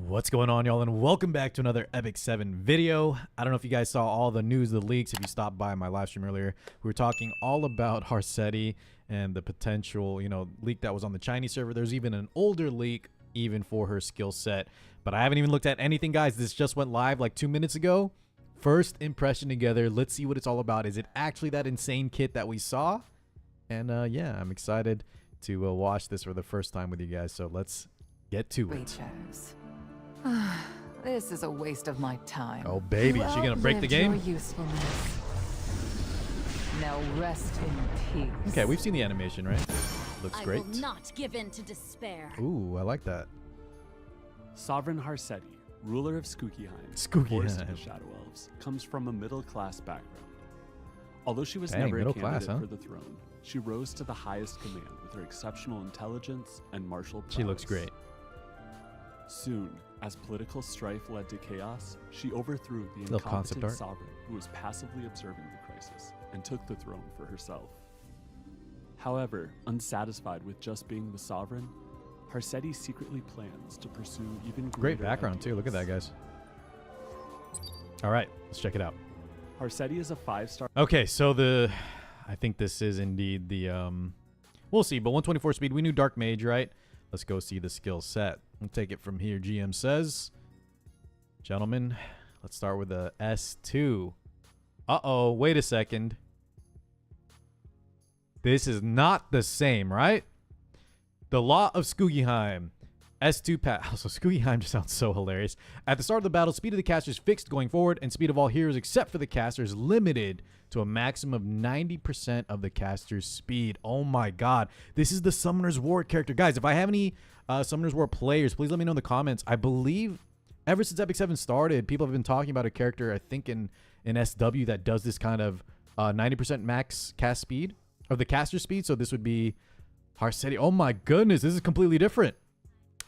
What's going on, y'all, and welcome back to another Epic 7 video. I don't know if you guys saw all the news, the leaks. If you stopped by my live stream earlier, we were talking all about Harsetti and the potential, leak that was on the Chinese server. There's even an older leak even for her skill set, but I haven't even looked at anything, guys. This just went live like 2 minutes ago. First impression together. Let's see what it's all about. Is it actually that insane kit that we saw? And yeah, I'm excited to watch this for the first time with you guys. So let's get to it. This is a waste of my time. Oh baby, is she gonna break the game? Your usefulness. Now rest in peace. Okay, we've seen the animation, right? Looks great. I will not give in to despair. Ooh, I like that. Sovereign Harsetti, ruler of Skookyheim, Forest of the Shadow Elves, comes from a middle-class background. Although she was never a candidate for the throne, she rose to the highest command with her exceptional intelligence and martial prowess. She looks great. Soon, as political strife led to chaos, she overthrew the incompetent sovereign who was passively observing the crisis and took the throne for herself. However, unsatisfied with just being the sovereign, Harsetti secretly plans to pursue even greater Great background too. Look at that, guys. All right, let's check it out. Harsetti is a 5-star. Okay, so I think this is indeed the we'll see, but 124 speed. We knew Dark Mage, right? Let's go see the skill set. We'll take it from here. GM says, gentlemen, let's start with the S2. Uh-oh, wait a second. This is not the same, right? The Law of Skookyheim. S2 pass. Also, Skookyheim just sounds so hilarious. At the start of the battle, speed of the caster is fixed going forward, and speed of all heroes except for the caster is limited to a maximum of 90% of the caster's speed. Oh my god. This is the Summoner's War character. Guys, if I have any Summoner's War players, please let me know in the comments. I believe ever since Epic 7 started, people have been talking about a character, I think in SW, that does this kind of 90% max cast speed, of the caster speed. So this would be Harsetti. Oh my goodness, this is completely different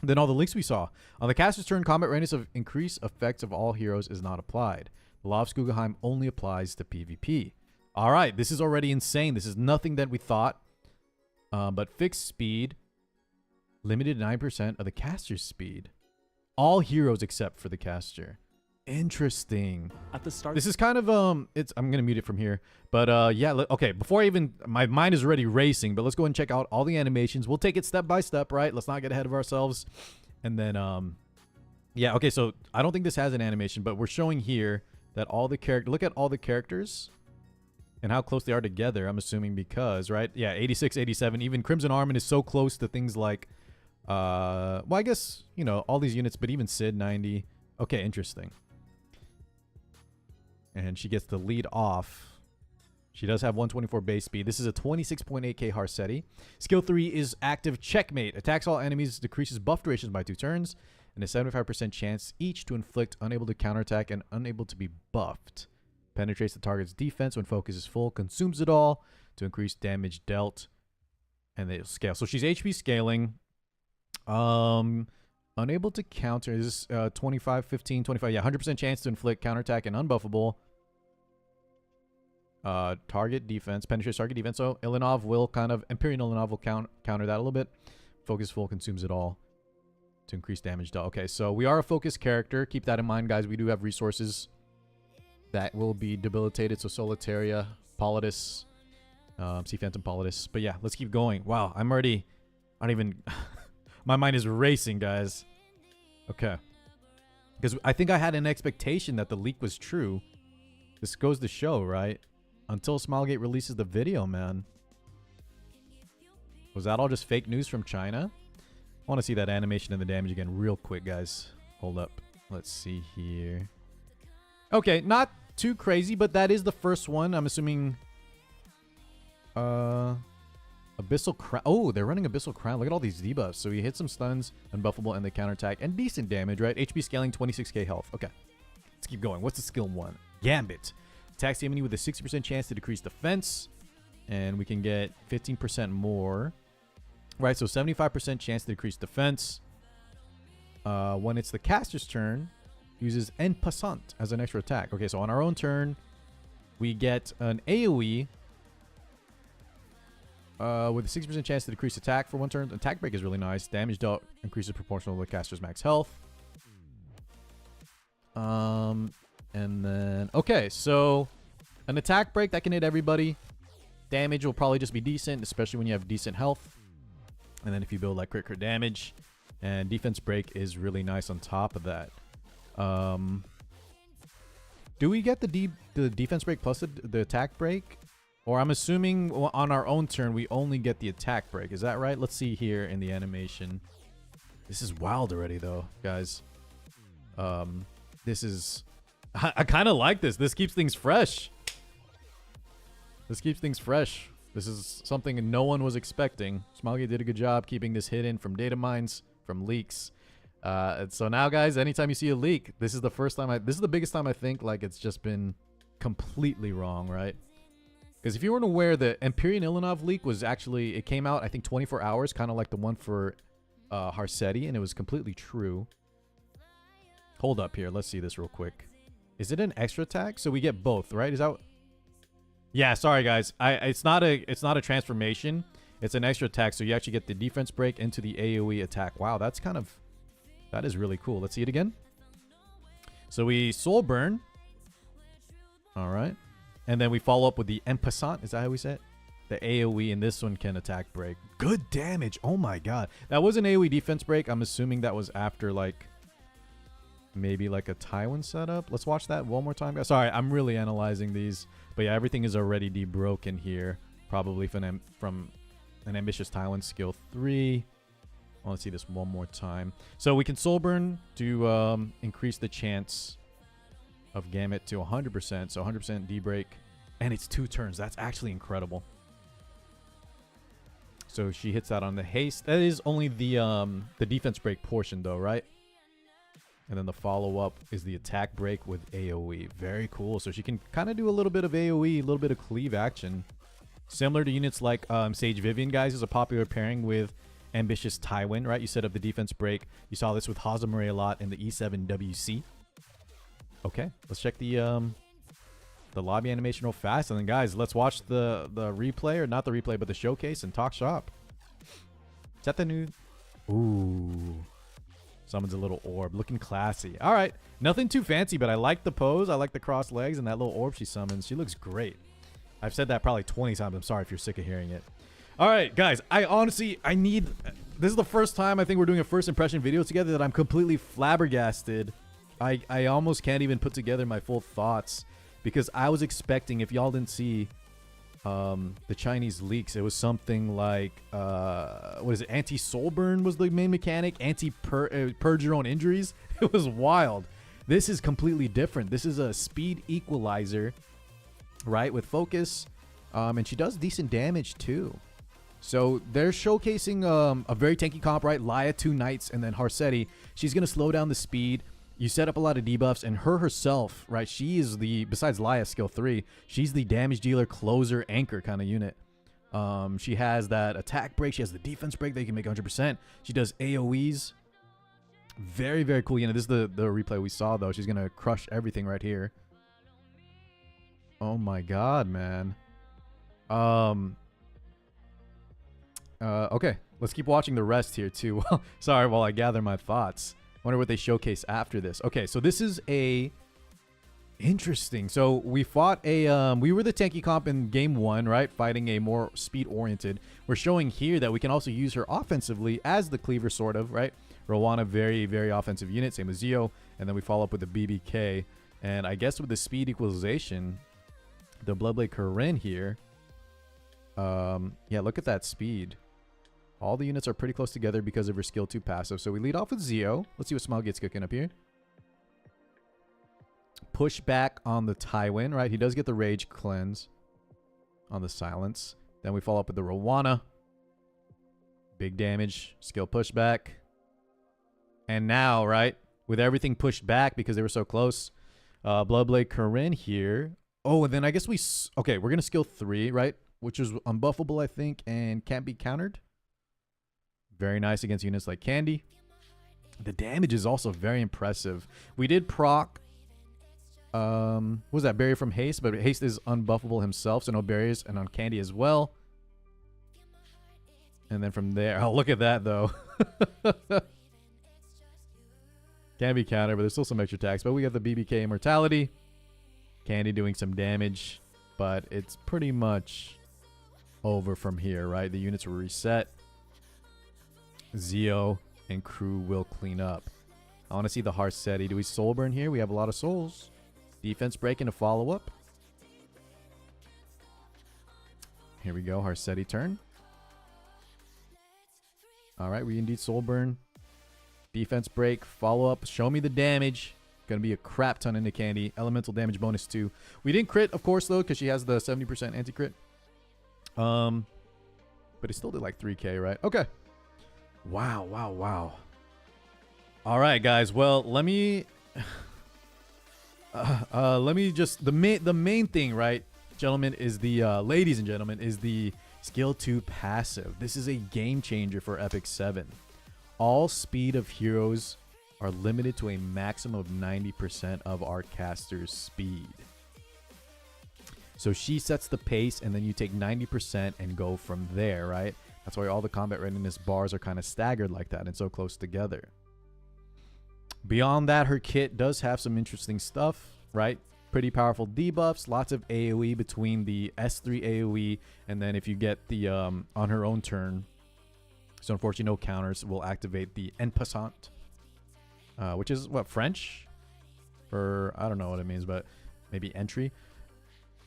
than all the leaks we saw. On the caster's turn, combat readiness of increased effects of all heroes is not applied. The Law of Skookyheim only applies to PvP. All right, this is already insane. This is nothing that we thought. But fixed speed, limited to 9% of the caster's speed. All heroes except for the caster. Interesting. At the start, this is kind of I'm gonna mute it from here. But yeah, okay. Before I even, my mind is already racing. But let's go and check out all the animations. We'll take it step by step, right? Let's not get ahead of ourselves. And then yeah, okay. So I don't think this has an animation, but we're showing here that all the look at all the characters and how close they are together. I'm assuming because, right? Yeah, 86, 87. Even Crimson Armin is so close to things like, well, I guess, all these units, but even Sid 90. Okay, interesting. And she gets the lead off. She does have 124 base speed. This is a 26.8k Harsetti. Skill 3 is active checkmate. Attacks all enemies, decreases buff durations by 2 turns, and a 75% chance each to inflict unable to counterattack and unable to be buffed. Penetrates the target's defense when focus is full. Consumes it all to increase damage dealt. And they scale. So she's HP scaling. Unable to counter is 25, 15, 25. Yeah, 100% chance to inflict counterattack and unbuffable. Target defense, penetrates target defense. So Ilinov will Imperial Ilinov will counter that a little bit. Focus full, consumes it all to increase damage dealt. Okay, so we are a focused character. Keep that in mind, guys. We do have resources that will be debilitated. So Solitaria, Politis, Sea Phantom Politis. But yeah, let's keep going. Wow, I don't even... My mind is racing, guys. Okay. Because I think I had an expectation that the leak was true. This goes to show, right? Until Smilegate releases the video, man. Was that all just fake news from China? I want to see that animation and the damage again real quick, guys. Hold up. Let's see here. Okay, not too crazy, but that is the first one. I'm assuming... Abyssal Crown. Oh, they're running Abyssal Crown. Look at all these debuffs. So he hits some stuns, unbuffable, and they counterattack. And decent damage, right? HP scaling, 26k health. Okay. Let's keep going. What's the skill 1? Gambit. Attacks the enemy with a 60% chance to decrease defense. And we can get 15% more. Right, so 75% chance to decrease defense. When it's the caster's turn, uses En Passant as an extra attack. Okay, so on our own turn, we get an AoE with a 60% chance to decrease attack for 1 turn. Attack break is really nice. Damage dealt increases proportional to the caster's max health. And then, okay, so an attack break that can hit everybody. Damage will probably just be decent, especially when you have decent health. And then if you build like crit damage, and defense break is really nice on top of that. Do we get the defense break plus the attack break? Or I'm assuming on our own turn, we only get the attack break. Is that right? Let's see here in the animation. This is wild already, though, guys. This is... I kind of like this. This keeps things fresh. This keeps things fresh. This is something no one was expecting. Smoggy did a good job keeping this hidden from data mines, from leaks. So now, guys, anytime you see a leak, this is the first time this is the biggest time I think like it's just been completely wrong, right? Because if you weren't aware, the Empyrean Ilanov leak was actually, it came out, I think, 24 hours, kind of like the one for Harsetti, and it was completely true. Hold up here. Let's see this real quick. Is it an extra attack? So we get both, right? Is that... Yeah, sorry, guys. It's not a transformation. It's an extra attack, so you actually get the defense break into the AoE attack. Wow, that is really cool. Let's see it again. So we soul burn. All right. And then we follow up with the en passant. Is that how we say it? The AoE, and this one can attack break. Good damage. Oh my god. That was an AoE defense break. I'm assuming that was after like maybe like a Tywin setup. Let's watch that one more time, guys. Sorry, I'm really analyzing these. But yeah, everything is already debroken here. Probably from an ambitious Tywin skill 3. I want to see this one more time. So we can soul burn to increase the chance of Gamut to 100%. So 100% D-break. And it's 2 turns. That's actually incredible. So she hits that on the haste. That is only the defense break portion though, right? And then the follow-up is the attack break with AoE. Very cool. So she can kind of do a little bit of AoE, a little bit of cleave action. Similar to units like Sage Vivian, guys, is a popular pairing with Ambitious Tywin, right? You set up the defense break. You saw this with Hazamare a lot in the E7 WC. Okay, let's check the lobby animation real fast. And then, guys, let's watch the replay, or not the replay, but the showcase and talk shop. Is that the new... Ooh... Summons a little orb. Looking classy. All right. Nothing too fancy, but I like the pose. I like the crossed legs and that little orb she summons. She looks great. I've said that probably 20 times. I'm sorry if you're sick of hearing it. All right, guys. This is the first time I think we're doing a first impression video together that I'm completely flabbergasted. I almost can't even put together my full thoughts because I was expecting, if y'all didn't see the Chinese leaks, it was something like what is it, anti-soul burn was the main mechanic, purge your own injuries. It was wild. This is completely different. This is a speed equalizer, right, with focus, and she does decent damage too. So they're showcasing a very tanky comp, right? Laya, 2 knights, and then Harsetti. She's gonna slow down the speed. You set up a lot of debuffs, and her herself, right? She is besides Laya skill 3, she's the damage dealer, closer, anchor kind of unit. She has that attack break. She has the defense break that you can make 100%. She does AoEs. Very, very cool unit. This is the replay we saw, though. She's going to crush everything right here. Oh, my God, man. Okay, let's keep watching the rest here, too. Sorry, while I gather my thoughts. Wonder what they showcase after this. Okay, so this is interesting. So we fought we were the tanky comp in game 1, right? Fighting a more speed-oriented. We're showing here that we can also use her offensively as the cleaver, sort of, right? Rowana, very, very offensive unit, same as Zio. And then we follow up with the BBK. And I guess with the speed equalization, the Bloodblade Corinne here. Yeah, look at that speed. All the units are pretty close together because of her skill 2 passive. So we lead off with Zio. Let's see what Smile gets cooking up here. Push back on the Tywin, right? He does get the Rage Cleanse on the Silence. Then we follow up with the Rowana. Big damage. Skill pushback. And now, right, with everything pushed back because they were so close, Bloodblade Corinne here. Oh, and then I guess okay, we're going to skill 3, right? Which is unbuffable, I think, and can't be countered. Very nice against units like Candy. The damage is also very impressive. We did proc, what was that, Barrier from Haste, but Haste is unbuffable himself, so no barriers, and on Candy as well. And then from there, oh, look at that, though. Can be countered, but there's still some extra attacks. But we got the BBK Immortality. Candy doing some damage, but it's pretty much over from here, right? The units will reset. Zio and crew will clean up. I want to see the Harsetti. Do we soul burn here? We have a lot of souls. Defense break into follow up. Here we go. Harsetti turn. All right, we indeed soul burn. Defense break, follow up. Show me the damage. Gonna be a crap ton into Candy. Elemental damage bonus 2. We didn't crit, of course, though, because she has the 70% anti-crit. But it still did like 3k, right? Okay. Wow, wow, wow. All right, guys. Well, let me just the main thing, right, gentlemen, is the ladies and gentlemen, is the skill 2 passive. This is a game changer for Epic 7. All speed of heroes are limited to a maximum of 90% of our caster's speed. So she sets the pace, and then you take 90% and go from there, right? That's why all the combat readiness bars are kind of staggered like that and so close together. Beyond that, her kit does have some interesting stuff, right? Pretty powerful debuffs, lots of AoE between the S3 AoE, and then if you get the on her own turn, so unfortunately no counters, will activate the en passant, which is what, French? For, I don't know what it means, but maybe entry.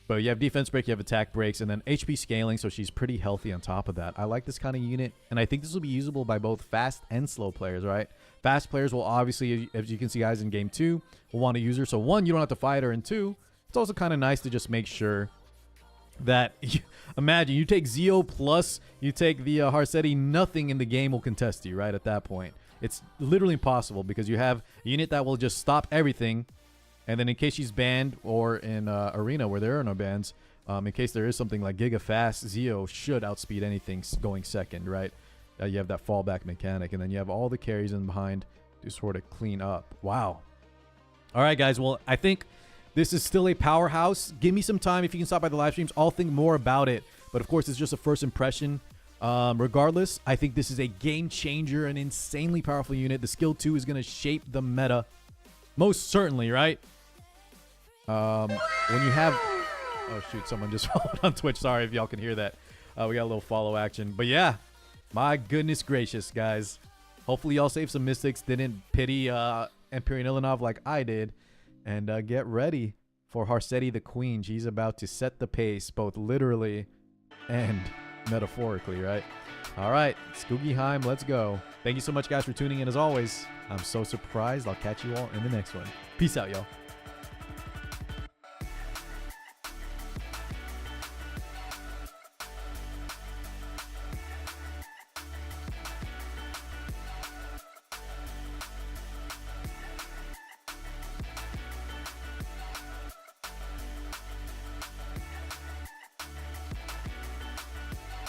But you have defense break, you have attack breaks, and then HP scaling, so she's pretty healthy on top of that. I like this kind of unit, and I think this will be usable by both fast and slow players, right? Fast players will obviously, as you can see, guys, in game 2, will want to use her. So 1, you don't have to fight her, and 2, it's also kind of nice to just make sure that, imagine, you take Zio plus you take the Harsetti, nothing in the game will contest you, right, at that point. It's literally impossible because you have a unit that will just stop everything. And then in case she's banned, or in Arena where there are no bans, in case there is something like Giga Fast, Zio should outspeed anything going second, right? You have that fallback mechanic. And then you have all the carries in behind to sort of clean up. Wow. All right, guys. Well, I think this is still a powerhouse. Give me some time. If you can stop by the live streams, I'll think more about it. But of course, it's just a first impression. Regardless, I think this is a game changer, an insanely powerful unit. The skill 2 is going to shape the meta. Most certainly, right? When you have, oh shoot, someone just followed on Twitch. Sorry if y'all can hear that. We got a little follow action, but yeah, my goodness gracious, guys. Hopefully y'all saved some mystics, didn't pity Empyrean Ilanov like I did, and get ready for Harsetti the Queen. She's about to set the pace, both literally and metaphorically, right? All right, Skoogieheim, let's go. Thank you so much, guys, for tuning in. As always, I'm so surprised. I'll catch you all in the next one. Peace out, y'all.